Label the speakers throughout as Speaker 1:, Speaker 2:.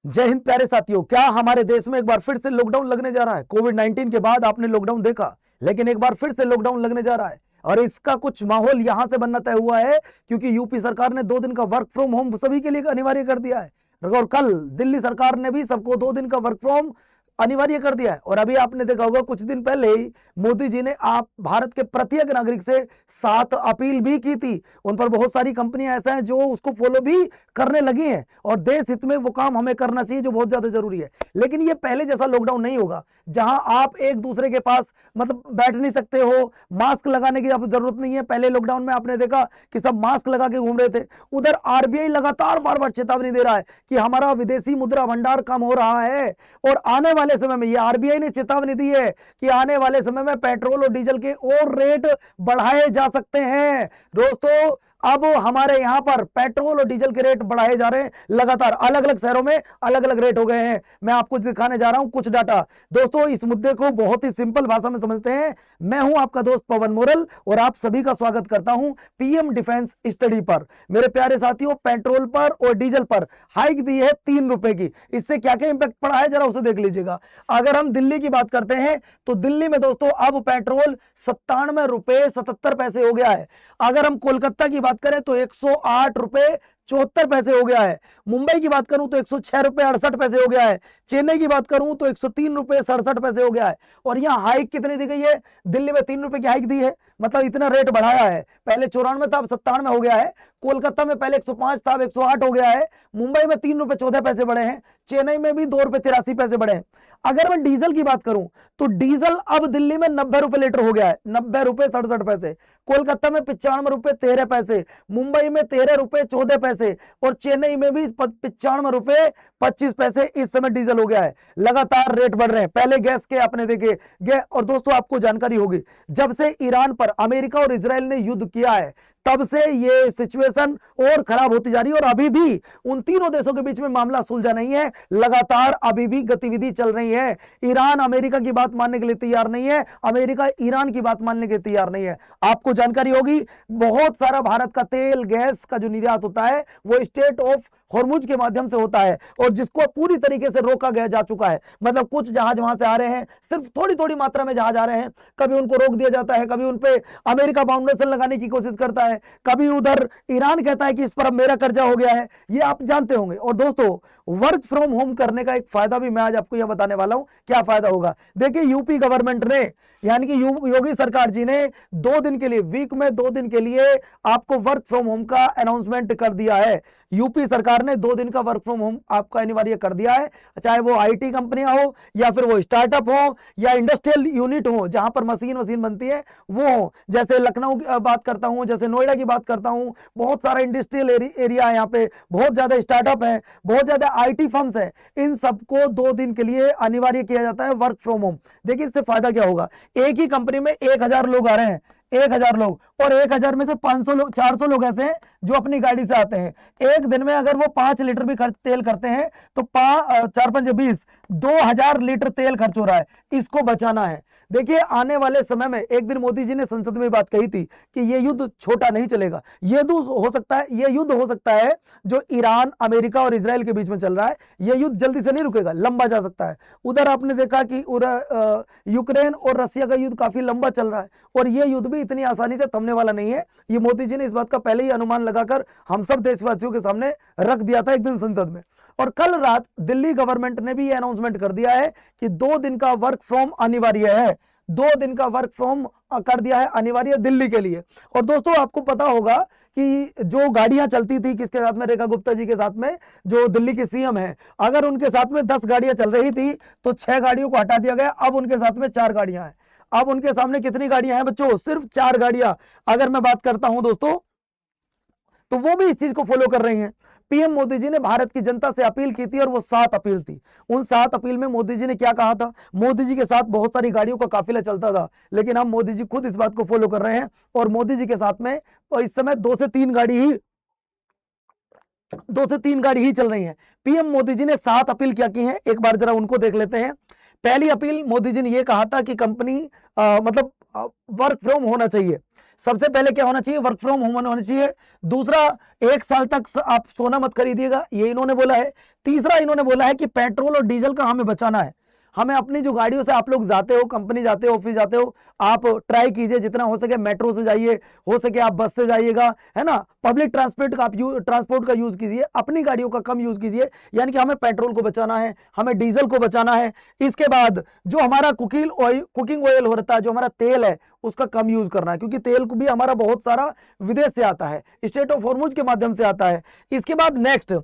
Speaker 1: जय हिंद प्यारे साथियों। क्या हमारे देश में एक बार फिर से लॉकडाउन लगने जा रहा है? कोविड-19 के बाद आपने लॉकडाउन देखा, लेकिन एक बार फिर से लॉकडाउन लगने जा रहा है और इसका कुछ माहौल यहां से बनना तय हुआ है क्योंकि यूपी सरकार ने 2 दिन का वर्क फ्रॉम होम सभी के लिए अनिवार्य कर दिया है। और कल दिल्ली सरकार ने भी सबको 2 दिन का वर्क फ्रॉम अनिवार्य कर दिया है। और अभी आपने देखा होगा कुछ दिन पहले ही मोदी जी ने आप भारत के प्रत्येक नागरिक से 7 अपील भी की थी। उन पर बहुत सारी कंपनियां ऐसा हैं जो उसको फॉलो भी करने लगी हैं और देश हित में वो काम हमें करना चाहिए जो बहुत ज्यादा जरूरी है। लेकिन ये पहले जैसा लॉकडाउन नहीं होगा जहां आप एक दूसरे के पास मतलब बैठ नहीं सकते हो, मास्क लगाने की अब जरूरत नहीं है। पहले लॉकडाउन में आपने देखा कि सब मास्क लगा के घूम रहे थे। उधर आरबीआई लगातार बार बार चेतावनी दे रहा है कि हमारा विदेशी मुद्रा भंडार कम हो रहा है और आने वाले समय में, ये आरबीआई ने चेतावनी दी है कि आने वाले समय में पेट्रोल और डीजल के और रेट बढ़ाए जा सकते हैं। दोस्तों, अब हमारे यहां पर पेट्रोल और डीजल के रेट बढ़ाए जा रहे हैं लगातार। अलग अलग शहरों में अलग अलग रेट हो गए हैं। मैं आपको दिखाने जा रहा हूं कुछ डाटा। दोस्तों, इस मुद्दे को बहुत ही सिंपल भाषा में समझते हैं। मैं हूं आपका दोस्त पवन मोरल और आप सभी का स्वागत करता हूं पीएम डिफेंस स्टडी पर। मेरे प्यारे साथियों, पेट्रोल पर और डीजल पर हाइक दी है 3 रुपए की। इससे क्या क्या इंपैक्ट पड़ा है जरा उसे देख लीजिएगा। अगर हम दिल्ली की बात करते हैं तो दिल्ली में दोस्तों अब पेट्रोल 97 रुपए 77 पैसे हो गया है। अगर हम कोलकाता की बात करें तो 108 रुपए 74 पैसे हो गया है। मुंबई की बात करूं तो 106 रुपए 68 पैसे हो गया है। चेन्नई की बात करूं तो 103 रुपए 67 पैसे हो गया है। और यहां हाइक कितनी दी गई है? दिल्ली में 3 रुपए की हाइक दी है, मतलब इतना रेट बढ़ाया है। पहले 94 था, अब 97 हो गया है। कोलकाता में पहले 105 था, अब 108 हो गया है। मुंबई में 3 रुपए 14 पैसे बढ़े हैं। चेन्नई में भी 2 रुपए 83 पैसे बढ़े हैं। अगर मैं डीजल की बात करूं तो डीजल अब दिल्ली में 90 रुपए लीटर हो गया है, 90 रुपए 67 पैसे। कोलकाता में 95 रुपए 13 पैसे, मुंबई में 13 रुपए 14 पैसे और चेन्नई में भी 95 रुपए 25 पैसे इस समय डीजल हो गया है। लगातार रेट बढ़ रहे हैं। पहले गैस के आपने देखे गए। और दोस्तों, आपको जानकारी होगी, जब से ईरान पर अमेरिका और इजराइल ने युद्ध किया है तब से ये सिचुएशन और खराब होती जा रही है और अभी भी उन तीनों देशों के बीच में मामला सुलझा नहीं है। लगातार अभी भी गतिविधि चल रही है। ईरान अमेरिका की बात मानने के लिए तैयार नहीं है, अमेरिका ईरान की बात मानने के लिए तैयार नहीं है। आपको जानकारी होगी, बहुत सारा भारत का तेल गैस का जो निर्यात होता है वो स्टेट ऑफ हॉर्मुज के माध्यम से होता है और जिसको पूरी तरीके से रोका गया जा चुका है। मतलब कुछ जहाज वहां से आ रहे हैं, सिर्फ थोड़ी थोड़ी मात्रा में जहाज आ रहे हैं। कभी उनको रोक दिया जाता है, कभी उन पे अमेरिका फाउंडेशन लगाने की कोशिश करता है, कभी उधर ईरान कहता है कि इस पर अब मेरा कर्जा हो गया है। ये आप जानते होंगे। और दोस्तों, वर्क फ्रॉम होम करने का एक फायदा भी मैं आज आपको यह बताने वाला हूं। क्या फायदा होगा? देखिए, यूपी गवर्नमेंट ने यानी कि योगी सरकार जी ने 2 दिन के लिए, वीक में 2 दिन के लिए आपको वर्क फ्रॉम होम का अनाउंसमेंट कर दिया है। यूपी सरकार ने 2 दिन का वर्क फ्रॉम होम आपका अनिवार्य कर दिया है। चाहे वो आईटी कंपनियां हो या फिर वो स्टार्टअप हो या इंडस्ट्रियल यूनिट हो जहां पर मशीन बनती है वो हो। जैसे लखनऊ की बात करता हूं, जैसे नोएडा की बात करता हूं, बहुत सारा इंडस्ट्रियल एरिया है यहाँ पे, बहुत ज्यादा स्टार्टअप है, बहुत ज्यादा आईटी फर्म्स है। इन सबको 2 दिन के लिए अनिवार्य किया जाता है वर्क फ्रॉम होम। देखिए, इससे फायदा क्या होगा? एक ही कंपनी में 1000 लोग आ रहे हैं, 1000 लोग, और 1000 में से 500 लोग, 400 लोग ऐसे हैं जो अपनी गाड़ी से आते हैं। एक दिन में अगर वो 5 लीटर भी तेल करते हैं तो 4 5 20, 2000 लीटर तेल खर्च हो रहा है। इसको बचाना है। देखिए, आने वाले समय में एक दिन मोदी जी ने संसद में बात कही थी कि ये युद्ध छोटा नहीं चलेगा। ये युद्ध हो सकता है जो ईरान, अमेरिका और इजराइल के बीच में चल रहा है। ये युद्ध जल्दी से नहीं रुकेगा, लंबा जा सकता है। उधर आपने देखा कि यूक्रेन और रसिया का युद्ध काफी लंबा चल रहा है और ये युद्ध भी इतनी आसानी से थमने वाला नहीं है। ये मोदी जी ने इस बात का पहले ही अनुमान लगाकर हम सब देशवासियों के सामने रख दिया था एक दिन संसद में। और कल रात दिल्ली गवर्नमेंट ने भी ये अनाउंसमेंट कर दिया है कि 2 दिन का वर्क फ्रॉम अनिवार्य है। 2 दिन का वर्क फ्रॉम कर दिया है अनिवार्य दिल्ली के लिए। और दोस्तों, आपको पता होगा कि जो गाड़ियां चलती थी किसके साथ में, रेखा गुप्ता जी के साथ में, जो दिल्ली की सीएम है, अगर उनके साथ में 10 गाड़ियां चल रही थी तो 6 गाड़ियों को हटा दिया गया। अब उनके साथ में 4 गाड़ियां हैं। अब उनके सामने कितनी गाड़ियां हैं बच्चों? सिर्फ 4 गाड़ियां। अगर मैं बात करता हूं दोस्तों, तो वो भी इस चीज को फॉलो कर रही हैं। पीएम मोदी जी ने भारत की जनता से अपील की थी और वो 7 अपील थी। उन 7 अपील में मोदी जी ने क्या कहा था? मोदी जी के साथ बहुत सारी गाड़ियों का काफिला चलता था, लेकिन अब मोदी जी खुद इस बात को फॉलो कर रहे हैं और मोदी जी के साथ में इस समय 2 से 3 गाड़ी ही चल रही हैं। पीएम मोदी जी ने 7 अपील क्या की हैं, एक बार जरा उनको देख लेते हैं। पहली अपील मोदी जी ने यह कहा था कि कंपनी मतलब वर्क फ्रॉम होना चाहिए। सबसे पहले क्या होना चाहिए, वर्क फ्रॉम होम होना चाहिए। दूसरा, 1 साल तक आप सोना मत खरीदिएगा, ये इन्होंने बोला है। तीसरा, इन्होंने बोला है कि पेट्रोल और डीजल का हमें बचाना है। हमें अपनी जो गाड़ियों से आप लोग जाते हो, कंपनी जाते हो, ऑफिस जाते हो, आप ट्राई कीजिए जितना हो सके मेट्रो से जाइए, हो सके आप बस से जाइएगा, है ना। पब्लिक ट्रांसपोर्ट का आप ट्रांसपोर्ट का यूज कीजिए, अपनी गाड़ियों का कम यूज कीजिए। यानी कि हमें पेट्रोल को बचाना है, हमें डीजल को बचाना है। इसके बाद जो हमारा कुकिंग ऑयल हो रहा है, जो हमारा तेल है, उसका कम यूज करना है, क्योंकि तेल को भी हमारा बहुत सारा विदेश से आता है, स्ट्रेट ऑफ हॉर्मुज के माध्यम से आता है। इसके बाद नेक्स्ट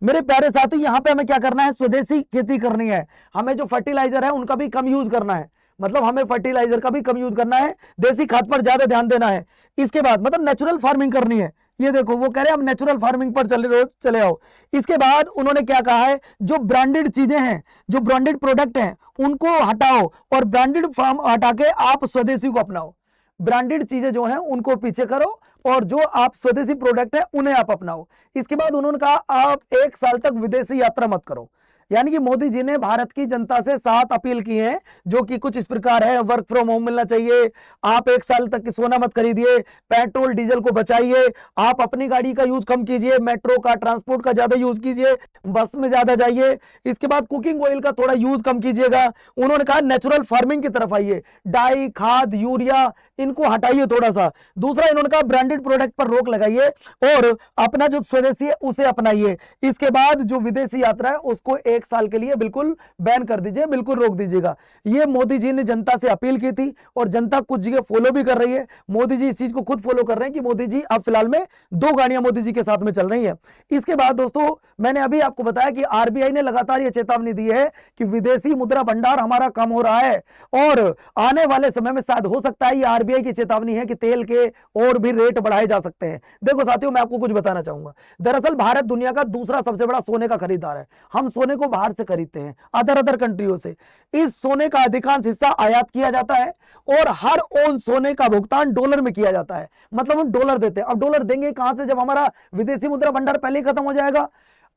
Speaker 1: मेरे प्यारे साथियों, यहां पे हमें क्या करना है, स्वदेशी खेती करनी है। हमें जो फर्टिलाइजर है उनका भी कम यूज करना है, मतलब हमें फर्टिलाइजर का भी कम यूज करना है, देसी खाद पर ज्यादा ध्यान देना है। इसके बाद मतलब नेचुरल फार्मिंग करनी है। ये देखो वो कह रहे हैं हम नेचुरल फार्मिंग पर चले आओ। इसके बाद उन्होंने क्या कहा है, जो ब्रांडेड चीजें हैं, जो ब्रांडेड प्रोडक्ट हैं, उनको हटाओ और ब्रांडेड फार्म हटा के आप स्वदेशी को अपनाओ। ब्रांडेड चीजें जो हैं उनको पीछे करो और जो आप स्वदेशी प्रोडक्ट है उन्हें आप अपनाओ। इसके बाद उन्होंने कहा आप 1 साल तक विदेशी यात्रा मत करो। यानी कि मोदी जी ने भारत की जनता से 7 अपील की है, जो कि कुछ इस प्रकार है। वर्क फ्रॉम होम मिलना चाहिए, आप 1 साल तक सोना मत खरीदिए, पेट्रोल डीजल को बचाइए, आप अपनी गाड़ी का यूज कम कीजिए, मेट्रो का ट्रांसपोर्ट का ज्यादा यूज कीजिए, बस में ज्यादा जाइए। इसके बाद कुकिंग ऑयल का थोड़ा यूज कम कीजिएगा। उन्होंने कहा नेचुरल फार्मिंग की तरफ आइए, डाई, खाद, यूरिया इनको हटाइए थोड़ा सा। दूसरा, इन्होंने कहा ब्रांडेड प्रोडक्ट पर रोक लगाइए और अपना जो स्वदेशी है उसे अपनाइए। इसके बाद जो विदेशी यात्रा है उसको 1 साल के लिए बिल्कुल बैन कर दीजिए, बिल्कुल रोक दीजिएगा। ये मोदी जी ने जनता से अपील की थी और जनता कुछ जगह फॉलो भी कर रही है। मोदी जी इस चीज को खुद फॉलो कर रहे हैं कि मोदी जी अब फिलहाल में 2 गाड़ियां मोदी जी के साथ में चल रही है। इसके बाद दोस्तों मैंने अभी आपको बताया कि आरबीआई ने लगातार ये चेतावनी दी है कि विदेशी मुद्रा भंडार हमारा कम हो रहा है और आने वाले समय में शायद हो सकता है ये आरबीआई की चेतावनी है कि तेल के और भी रेट बढ़ाए जा सकते हैं। देखो साथियों, मैं आपको कुछ बताना चाहूंगा। दरअसल भारत दुनिया का दूसरा सबसे बड़ा सोने का खरीदार है। हम सोने को बाहर से खरीदते हैं, अदर कंट्रियों से। इस सोने का अधिकांश हिस्सा आयात किया जाता है और हर ओन सोने का भुगतान डॉलर में किया जाता है। मतलब हम डॉलर देते हैं। अब डॉलर देंगे कहां से जब हमारा विदेशी मुद्रा भंडार पहले ही खत्म हो जाएगा।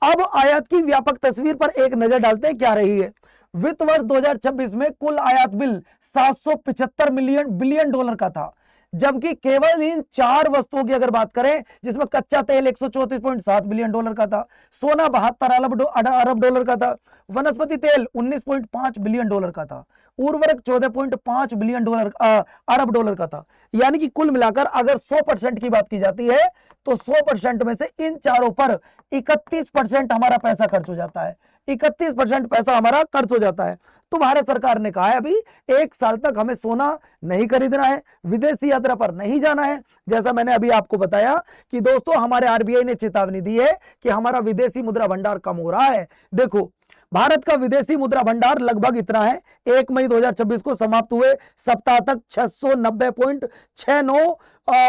Speaker 1: अब आयात की व्यापक तस्वीर पर एक नजर डालते हैं क्या रही है। वित्त वर्ष 2026 में कुल आयात बिल 775 बिलियन डॉलर का था, जबकि केवल इन 4 वस्तुओं की अगर बात करें, जिसमें कच्चा तेल 134.7 बिलियन डॉलर का था, सोना 72 अरब डॉलर का था, वनस्पति तेल 19.5 बिलियन डॉलर का था, उर्वरक 14.5 बिलियन अरब डॉलर का था। यानी कि कुल मिलाकर अगर 100% की बात की जाती है तो 100% में से इन चारों पर 31% हमारा पैसा खर्च हो जाता है। 31% पैसा हमारा खर्च हो जाता है। तो भारत सरकार ने कहा है अभी 1 साल तक हमें सोना नहीं खरीदना है, विदेशी यात्रा पर नहीं जाना है। जैसा मैंने अभी आपको बताया कि दोस्तों हमारे आरबीआई ने चेतावनी दी है कि हमारा विदेशी मुद्रा भंडार कम हो रहा है। देखो भारत का विदेशी मुद्रा भंडार लगभग इतना है, 1 मई 2026 को समाप्त हुए सप्ताह तक 690.69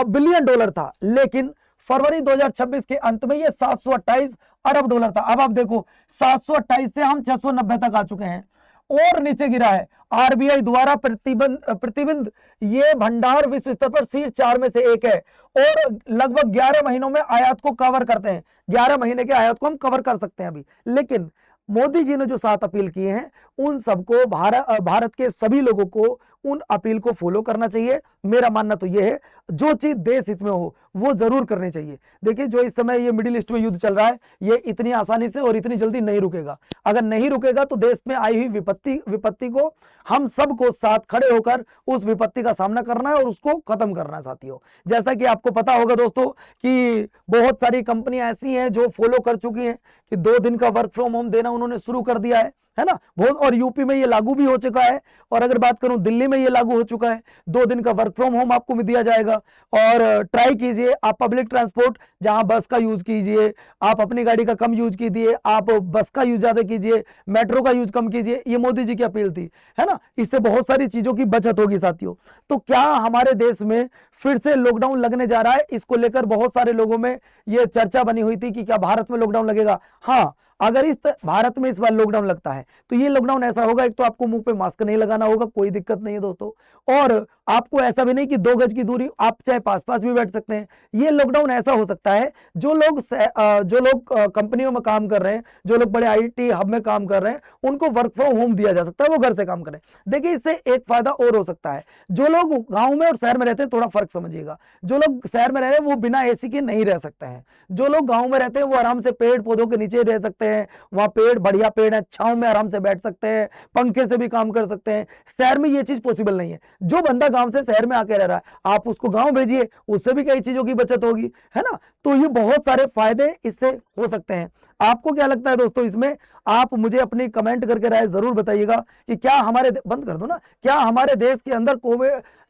Speaker 1: बिलियन डॉलर था, लेकिन फरवरी 2026 के अंत में यह 728 अरब डॉलर था। अब आप देखो 728 से हम 690 तक आ चुके हैं और नीचे गिरा है। आरबीआई द्वारा प्रतिबंध ये भंडार विश्व स्तर पर शीर्ष 4 में से एक है और लगभग 11 महीनों में आयात को कवर करते हैं। 11 महीने के आयात को हम कवर कर सकते हैं अभी। लेकिन मोदी जी ने जो 7 अपील किए हैं उन सबको भारत के सभी लोगों को उन अपील को फॉलो करना चाहिए। मेरा मानना तो यह है जो चीज देश हित में हो वो जरूर करनी चाहिए। देखिए जो इस समय ये मिडिल ईस्ट में युद्ध चल रहा है ये इतनी आसानी से और इतनी जल्दी नहीं रुकेगा। अगर नहीं रुकेगा तो देश में आई हुई विपत्ति को हम सबको साथ खड़े होकर उस विपत्ति का सामना करना है और उसको खत्म करना है साथियों। जैसा कि आपको पता होगा दोस्तों कि बहुत सारी कंपनियां ऐसी हैं जो फॉलो कर चुकी हैं कि 2 दिन का वर्क फ्रॉम होम देना उन्होंने शुरू कर दिया है ना बहुत। और यूपी में ये लागू भी हो चुका है और अगर बात करूं दिल्ली में ये लागू हो चुका है। 2 दिन का वर्क फ्रॉम होम आपको दिया जाएगा और ट्राई कीजिए आप पब्लिक ट्रांसपोर्ट जहां बस का यूज कीजिए, आप अपनी गाड़ी का कम यूज कीजिए, आप बस का यूज ज्यादा कीजिए, मेट्रो का यूज कम कीजिए। ये मोदी जी की अपील थी, है ना। इससे बहुत सारी चीजों की बचत होगी साथियों। तो क्या हमारे देश में फिर से लॉकडाउन लगने जा रहा है? इसको लेकर बहुत सारे लोगों में ये चर्चा बनी हुई थी कि क्या भारत में लॉकडाउन लगेगा। हाँ, अगर इस भारत में इस बार लॉकडाउन लगता है तो ये लॉकडाउन ऐसा होगा, एक तो आपको मुंह पे मास्क नहीं लगाना होगा, कोई दिक्कत नहीं है दोस्तों, और आपको ऐसा भी नहीं कि 2 गज की दूरी, आप चाहे पास पास भी बैठ सकते हैं। ये लॉकडाउन ऐसा हो सकता है, जो लोग कंपनियों में काम कर रहे हैं, जो लोग बड़े आईटी हब में काम कर रहे हैं, उनको वर्क फ्रॉम होम दिया जा सकता है, वो घर से काम करें। देखिए इससे एक फायदा और हो सकता है, जो लोग गांव में और शहर में रहते हैं, थोड़ा फर्क समझिएगा। जो लोग शहर में रह रहे हैं वो बिना एसी के नहीं रह सकते हैं। जो लोग गांव में रहते हैं वो आराम से पेड़ पौधों के नीचे रह सकते हैं, वहां पेड़ बढ़िया पेड़ है, छांव में आराम से बैठ सकते हैं, पंखे से भी काम कर सकते हैं। शहर में ये चीज पॉसिबल नहीं है। जो बंदा गांव से शहर में आके रह रहा है, आप उसको गांव भेजिए, उससे भी कई चीजों की बचत होगी, है ना। तो ये बहुत सारे फायदे इससे हो सकते हैं। आपको क्या लगता है दोस्तों इसमें? आप मुझे अपनी कमेंट करके राय जरूर बताइएगा कि क्या हमारे बंद कर दो ना, क्या हमारे देश के अंदर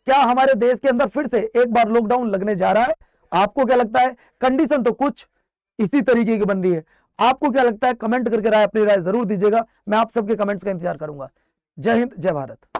Speaker 1: क्या हमारे देश के अंदर फिर से एक बार लॉकडाउन लगने जा रहा है? आपको क्या लगता है? कंडीशन तो कुछ इसी तरीके की बन रही है। आपको क्या लगता है? कमेंट करके राय, अपनी राय जरूर दीजिएगा। मैं आप सबके कमेंट्स का इंतजार करूंगा। जय हिंद, जय भारत।